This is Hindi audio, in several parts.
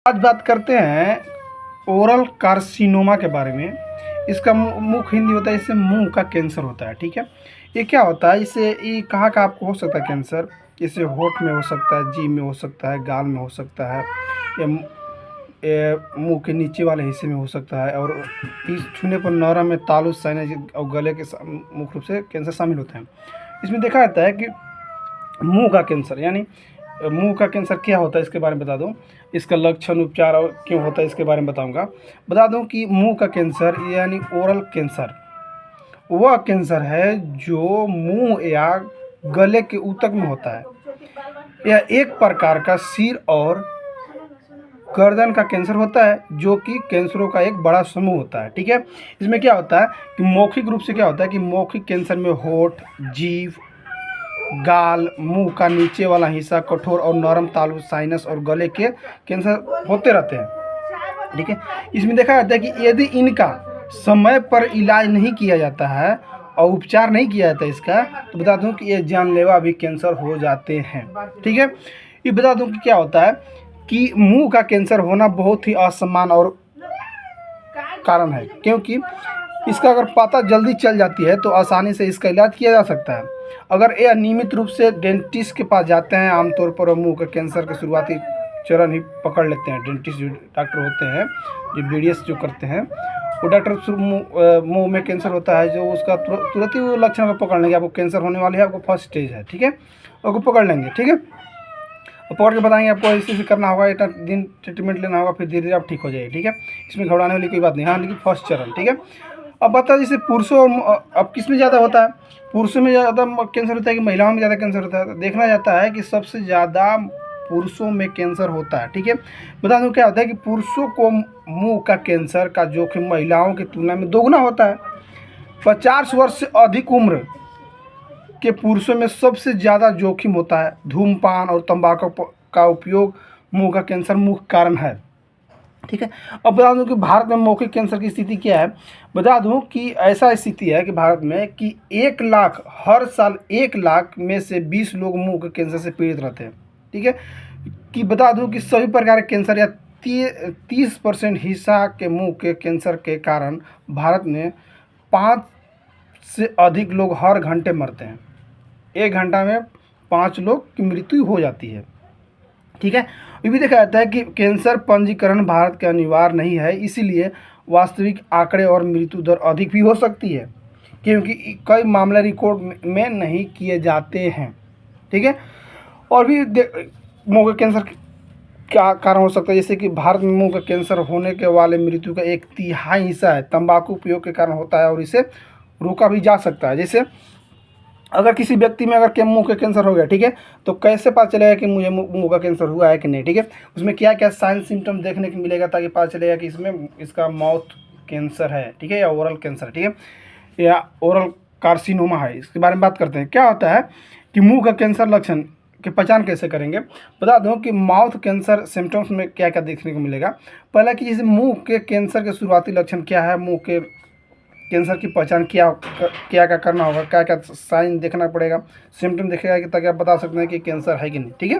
आज बात करते हैं ओरल कार्सिनोमा के बारे में। इसका मुख्य हिंदी होता है, इससे मुंह का कैंसर होता है। ठीक है, ये क्या होता है, इससे ये कहाँ का आपको हो सकता है कैंसर? इससे होठ में हो सकता है, जीभ में हो सकता है, गाल में हो सकता है, या मुंह के नीचे वाले हिस्से में हो सकता है। और इस छूने पर नरम में तालु, साइनस और गले के मुख्य रूप से कैंसर शामिल होते हैं। इसमें देखा जाता है कि मुंह का कैंसर यानी मुंह का कैंसर क्या होता है इसके बारे में बता दूं। इसका लक्षण, उपचार और क्यों होता है इसके बारे में बताऊंगा। बता दूं कि मुंह का कैंसर यानी ओरल कैंसर वह कैंसर है जो मुंह या गले के ऊतक में होता है। यह एक प्रकार का सिर और गर्दन का कैंसर होता है, जो कि कैंसरों का एक बड़ा समूह होता है। ठीक है, इसमें क्या होता है कि मौखिक रूप से क्या होता है कि मौखिक कैंसर में होठ, जीभ, गाल, मुंह का नीचे वाला हिस्सा, कठोर और नरम तालु, साइनस और गले के कैंसर होते रहते हैं। ठीक है, इसमें देखा जाता है कि यदि इनका समय पर इलाज नहीं किया जाता है और उपचार नहीं किया जाता है इसका, तो बता दूं कि ये जानलेवा भी कैंसर हो जाते हैं। ठीक है, ये बता दूं कि क्या होता है कि मुंह का कैंसर होना बहुत ही असामान्य और कारण है, क्योंकि इसका अगर पता जल्दी चल जाती है तो आसानी से इसका इलाज किया जा सकता है। अगर ये नियमित रूप से डेंटिस्ट के पास जाते हैं, आमतौर पर मुंह के कैंसर के शुरुआती चरण ही पकड़ लेते हैं। डेंटिस्ट जो डॉक्टर होते हैं, जो बीडीएस जो करते हैं, वो डॉक्टर मुंह में कैंसर होता है जो उसका तुरंत ही वो लक्षण को पकड़ लेंगे, आपको कैंसर होने वाली है, आपको फर्स्ट स्टेज है। ठीक है, आपको पकड़ लेंगे। ठीक है, पकड़ के बताएंगे आपको ऐसे करना होगा, इतना दिन ट्रीटमेंट लेना होगा, फिर धीरे धीरे आप ठीक हो जाएगी। ठीक है, इसमें घबराने वाली कोई बात नहीं। हाँ, लेकिन फर्स्ट चरण। ठीक है, अब बता जैसे पुरुषों और अब किस में ज़्यादा होता है, पुरुषों में ज़्यादा कैंसर होता है कि महिलाओं में ज़्यादा कैंसर होता है? तो देखना जाता है कि सबसे ज़्यादा पुरुषों में कैंसर होता है। ठीक है, बता दूं क्या होता है कि पुरुषों को मुंह का कैंसर का जोखिम महिलाओं की तुलना में दोगुना होता है। 50 वर्ष से अधिक उम्र के पुरुषों में सबसे ज़्यादा जोखिम होता है। धूम्रपान और तंबाकू का उपयोग मुंह का कैंसर मुख्य कारण है। ठीक है, अब बता दूं कि भारत में मौखिक कैंसर की स्थिति क्या है। बता दूं कि ऐसा स्थिति है कि भारत में कि 1 लाख हर साल 1 लाख में से 20 लोग मुंह के कैंसर से पीड़ित रहते हैं। ठीक है, कि बता दूं कि सभी प्रकार के कैंसर या 30% हिस्सा के मुंह के कैंसर के कारण भारत में 5 से अधिक लोग हर घंटे मरते हैं। 1 घंटा में 5 लोग की मृत्यु हो जाती है। ठीक है, ये भी देखा जाता है कि कैंसर पंजीकरण भारत के अनिवार्य नहीं है, इसीलिए वास्तविक आंकड़े और मृत्यु दर अधिक भी हो सकती है, क्योंकि कई मामले रिकॉर्ड में नहीं किए जाते हैं। ठीक है, और भी मुंह के कैंसर क्या कारण हो सकता है, जैसे कि भारत में मुंह का कैंसर होने के वाले मृत्यु का 1/3 हिस्सा है तंबाकू उपयोग के कारण होता है, और इसे रोका भी जा सकता है। जैसे अगर किसी व्यक्ति में अगर मुंह का कैंसर हो गया, ठीक है, तो कैसे पता चलेगा कि मुझे मुंह का कैंसर हुआ है कि नहीं? ठीक है, उसमें क्या क्या साइन सिम्टम देखने को मिलेगा ताकि पता चलेगा कि इसमें इसका माउथ कैंसर है, ठीक है, या ओरल कैंसर, ठीक है, या ओरल कार्सिनोमा है। इसके बारे में बात करते हैं। क्या होता है कि मुंह का कैंसर लक्षण की पहचान कैसे करेंगे? बता दूं कि माउथ कैंसर सिम्टम्स में क्या क्या देखने को मिलेगा। पहला कि जैसे मुंह के कैंसर के शुरुआती लक्षण क्या है, मुंह के कैंसर की पहचान क्या क्या करना होगा, क्या क्या साइन देखना पड़ेगा, सिम्टम देखेगा कि ताकि आप बता सकते हैं कि कैंसर है कि नहीं। ठीक है,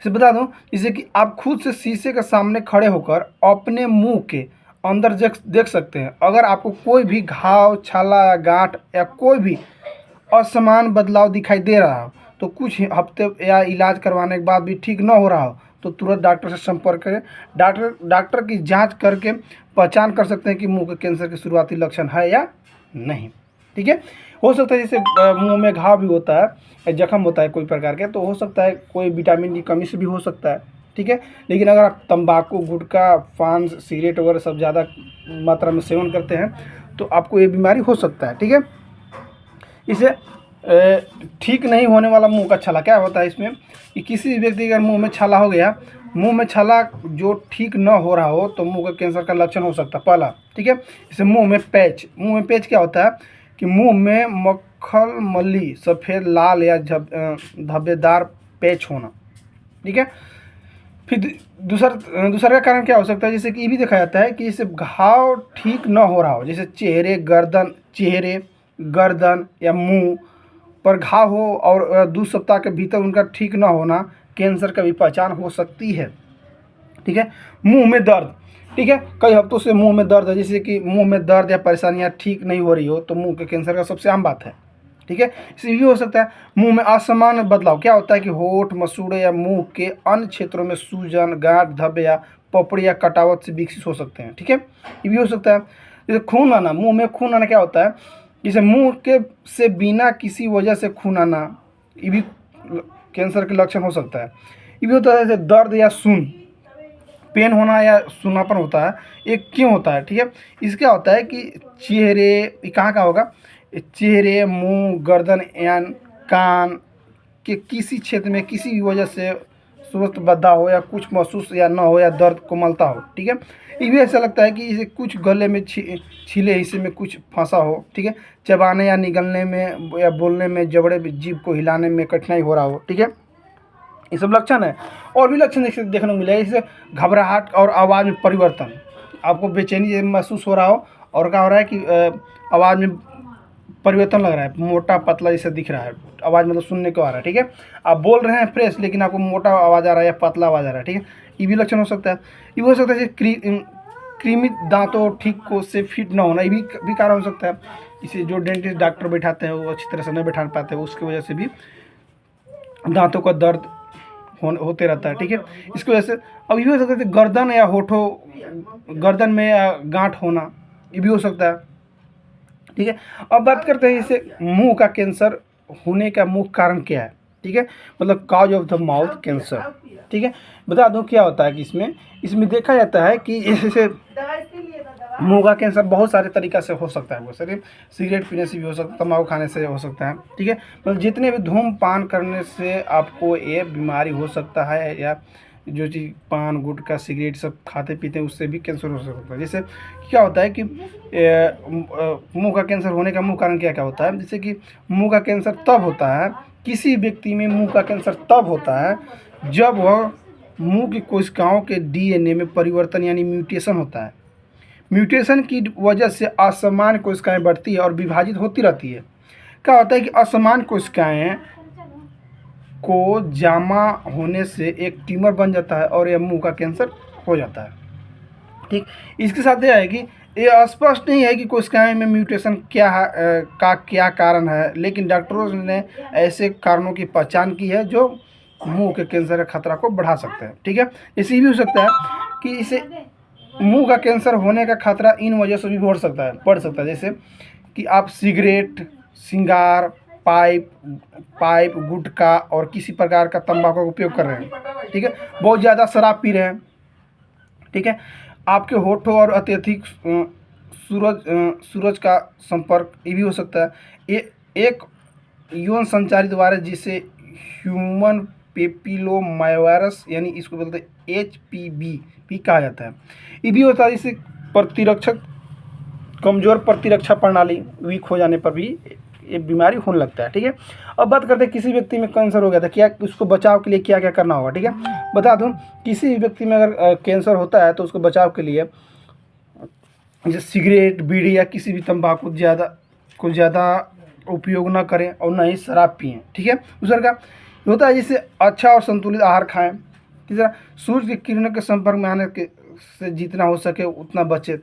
इसे बता दूं जैसे कि आप खुद से शीशे के सामने खड़े होकर अपने मुंह के अंदर देख सकते हैं। अगर आपको कोई भी घाव, छाला या गांठ या कोई भी असमान बदलाव दिखाई दे रहा हो, तो कुछ हफ्ते या इलाज करवाने के बाद भी ठीक न हो रहा हो, तो तुरंत डॉक्टर से संपर्क करें। डॉक्टर की जांच करके पहचान कर सकते हैं कि मुंह के कैंसर के शुरुआती लक्षण है या नहीं। ठीक है, हो सकता है जैसे मुंह में घाव भी होता है या जख्म होता है कोई प्रकार के, तो हो सकता है कोई विटामिन की कमी से भी हो सकता है। ठीक है, लेकिन अगर आप तंबाकू, गुटखा, पान, सिगरेट वगैरह सब ज़्यादा मात्रा में सेवन करते हैं तो आपको ये बीमारी हो सकता है। ठीक है, इसे ठीक नहीं होने वाला मुंह का छाला क्या होता है इसमें कि किसी व्यक्ति का मुंह में छाला हो गया, मुंह में छाला जो ठीक न हो रहा हो, तो मुंह का कैंसर का लक्षण हो सकता है पहला। ठीक है, जैसे मुंह में पैच क्या होता है कि मुंह में मखमली, सफ़ेद, लाल या धब्बेदार पैच होना। ठीक है, फिर दूसरा का कारण क्या हो सकता है, जैसे कि ये भी देखा जाता है कि जैसे घाव ठीक न हो रहा हो, जैसे चेहरे, गर्दन या मुंह पर घाव हो और 2 सप्ताह के भीतर उनका ठीक न होना कैंसर का भी पहचान हो सकती है। ठीक है। मुंह में दर्द, ठीक है, कई हफ्तों से मुंह में दर्द है, जैसे कि मुंह में दर्द या परेशानियां ठीक नहीं हो रही हो, तो मुंह के कैंसर का सबसे आम बात है, ठीक है। इससे भी हो सकता है मुंह में असामान्य बदलाव, क्या होता है कि होठ, मसूड़े या मुंह के अन्य क्षेत्रों में सूजन, गांठ, धब्बे या पपड़ी या कटावट से विकसित हो सकते हैं, ठीक है। ये भी हो सकता है जैसे खून आना, मुंह में खून आना क्या होता है, जैसे मुंह के से बिना किसी वजह से खून आना, ये भी कैंसर के लक्षण हो सकता है। ये भी होता है जैसे दर्द या सून, पेन होना या सूनापन होता है, ये क्यों होता है, ठीक है। इसका क्या होता है कि चेहरे, ये कहाँ का होगा, चेहरे, मुंह, गर्दन या कान के किसी क्षेत्र में किसी भी वजह से स्वस्थ बद्धा हो या कुछ महसूस या न हो या दर्द कोमलता हो, ठीक है। ये भी ऐसा लगता है कि इसे कुछ गले में छिले हिस्से में कुछ फंसा हो, ठीक है, चबाने या निगलने में या बोलने में, जबड़े जीभ को हिलाने में कठिनाई हो रहा हो, ठीक है। ये सब लक्षण है। और भी लक्षण देखने को मिलेगा, जैसे घबराहट और आवाज़ में परिवर्तन, आपको बेचैनी महसूस हो रहा हो और क्या हो रहा है कि आवाज़ में परिवर्तन लग रहा है, मोटा पतला जैसे दिख रहा है, आवाज़ मतलब सुनने को आ रहा है, ठीक है। आप बोल रहे हैं फ्रेश लेकिन आपको मोटा आवाज़ आ रहा है या पतला आवाज़ आ रहा है, ठीक है। ये भी लक्षण हो सकता है। ये भी हो सकता है जैसे कृमि दांतों ठीक को से फिट ना होना, ये भी कारण हो सकता है। इसे जो डेंटिस्ट डॉक्टर बैठाते हैं वो अच्छी तरह से नहीं बैठा पाते हैं, उसकी वजह से भी दांतों का दर्द होते रहता है, ठीक है। इसकी वजह से अब ये हो सकता है गर्दन या होठों, गर्दन में या गांठ होना, ये भी हो सकता है, ठीक है। अब बात करते हैं इसे मुंह का कैंसर होने का मुख्य कारण क्या है, ठीक है, मतलब cause of the mouth cancer, ठीक है। बता दूं क्या होता है कि इसमें देखा जाता है कि जैसे मुंह का कैंसर बहुत सारे तरीक़ा से हो सकता है, वो सिर्फ सिगरेट पीने से भी हो सकता है, तम्बाकू खाने से हो सकता है, ठीक है, मतलब जितने भी धूम्रपान करने से आपको ये बीमारी हो सकता है, या जो चीज़ पान, गुटखा, सिगरेट सब खाते पीते हैं उससे भी कैंसर हो सकता है। जैसे क्या होता है कि मुंह का कैंसर होने का मुख्य कारण क्या क्या होता है, जैसे कि मुंह का कैंसर तब होता है, किसी व्यक्ति में मुंह का कैंसर तब होता है जब वह मुंह की कोशिकाओं के डीएनए में परिवर्तन यानी म्यूटेशन होता है। म्यूटेशन की वजह से असमान कोशिकाएं बढ़ती है और विभाजित होती रहती है। क्या होता है कि असमान कोशिकाएं को जमा होने से एक ट्यूमर बन जाता है और यह मुंह का कैंसर हो जाता है, ठीक। इसके साथ यह है कि ये स्पष्ट नहीं है कि कोशिकाएं में म्यूटेशन का क्या कारण है, लेकिन डॉक्टरों ने ऐसे कारणों की पहचान की है जो मुंह के कैंसर का खतरा को बढ़ा सकते हैं, ठीक है। इसे भी हो सकता है कि इसे मुंह का कैंसर होने का खतरा इन वजह से भी बढ़ सकता है, जैसे कि आप सिगरेट, सिगार, पाइप, गुटखा और किसी प्रकार का तंबाकू का उपयोग कर रहे हैं, ठीक है, बहुत ज़्यादा शराब पी रहे हैं, ठीक है, आपके होठों और अत्यधिक सूरज का संपर्क, ये भी हो सकता है। एक यौन संचारित वायरस जिसे ह्यूमन पेपिलोमावायरस यानी इसको बोलते हैं HPV भी कहा जाता है, ये भी होता है। जिससे कमज़ोर प्रतिरक्षा प्रणाली वीक हो जाने पर भी ये बीमारी होने लगता है, ठीक है। अब बात करते हैं किसी व्यक्ति में कैंसर हो गया था, क्या उसको बचाव के लिए क्या क्या करना होगा, ठीक है। बता दूं, किसी व्यक्ति में अगर कैंसर होता है तो उसको बचाव के लिए जैसे सिगरेट, बीड़ी या किसी भी तंबाकू ज़्यादा उपयोग ना करें और ना ही शराब पिएँ, ठीक है। दूसरा का होता है जैसे अच्छा और संतुलित आहार खाएं। तीसरा, सूर्य की किरणों के संपर्क में आने से जितना हो सके उतना बचे।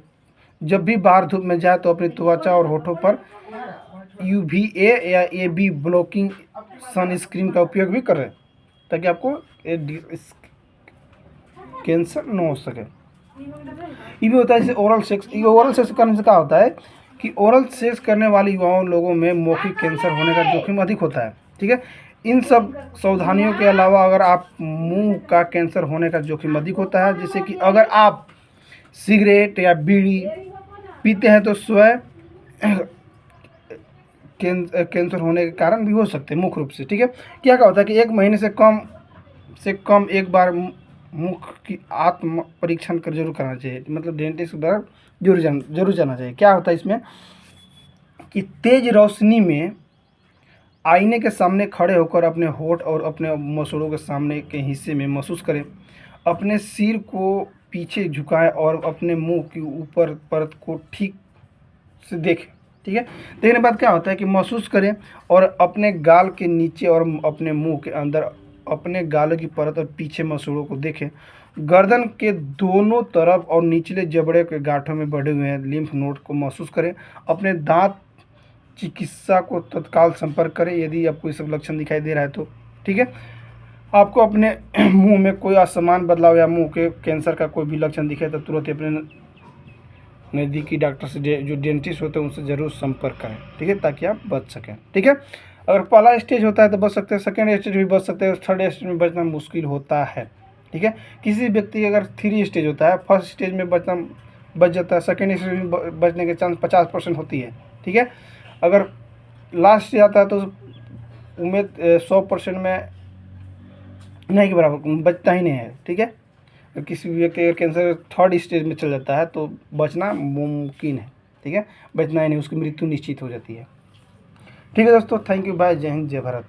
जब भी बाहर धूप में जाए तो अपनी त्वचा और होठों पर UVA या AB ब्लॉकिंग सनस्क्रीन का उपयोग भी करें ताकि आपको कैंसर न हो सके। ये भी होता है जैसे ओरल सेक्स करने से क्या होता है कि ओरल सेक्स करने वाले युवाओं लोगों में मौखिक कैंसर होने का जोखिम अधिक होता है, ठीक है। इन सब सावधानियों के अलावा अगर आप मुंह का कैंसर होने का जोखिम अधिक होता है, जैसे कि अगर आप सिगरेट या बीड़ी पीते हैं तो स्वयं कैंसर होने के कारण भी हो सकते हैं मुख्य रूप से, ठीक है। क्या होता है कि 1 महीने से कम एक बार मुख की आत्म परीक्षण कर जरूर करना चाहिए, मतलब डेंटिस्ट के द्वारा जरूर जाना चाहिए। क्या होता है इसमें कि तेज रोशनी में आईने के सामने खड़े होकर अपने होठ और अपने मसूड़ों के सामने के हिस्से में महसूस करें, अपने सिर को पीछे झुकाएं और अपने मुंह की ऊपर परत को ठीक से देखें, ठीक है। देखने के बाद क्या होता है कि महसूस करें और अपने गाल के नीचे और अपने मुंह के अंदर अपने गालों की परत और पीछे मसूड़ों को देखें। गर्दन के दोनों तरफ और निचले जबड़े के गांठों में बढ़े हुए लिम्फ नोड को महसूस करें। अपने दांत चिकित्सा को तत्काल संपर्क करें यदि आपको ये सब लक्षण दिखाई दे रहा है तो। ठीक है, आपको अपने मुंह में कोई असमान बदलाव या मुंह के कैंसर का कोई भी लक्षण दिखे तो तुरंत ही अपने नज़दीकी डॉक्टर से, जो डेंटिस्ट होते हैं, उनसे ज़रूर संपर्क करें। ठीक है, ताकि आप बच सकें। ठीक है, अगर पहला स्टेज होता है तो बच सकते हैं, सेकेंड स्टेज भी बच सकते हैं, थर्ड स्टेज में बचना मुश्किल होता है। ठीक है, किसी व्यक्ति का अगर 3 स्टेज होता है, फर्स्ट स्टेज में बच जाता है, सेकेंड स्टेज में बचने के चांस 50% होती है। ठीक है, अगर लास्ट स्टेज आता है तो उम्मीद 100% में नहीं के बराबर, बचता ही नहीं है। ठीक है, किसी भी व्यक्ति का कैंसर थर्ड स्टेज में चल जाता है तो बचना मुमकिन है। ठीक है, बचना ही नहीं, उसकी मृत्यु निश्चित हो जाती है। ठीक है दोस्तों, थैंक यू, बाय, जय हिंद, जय भारत।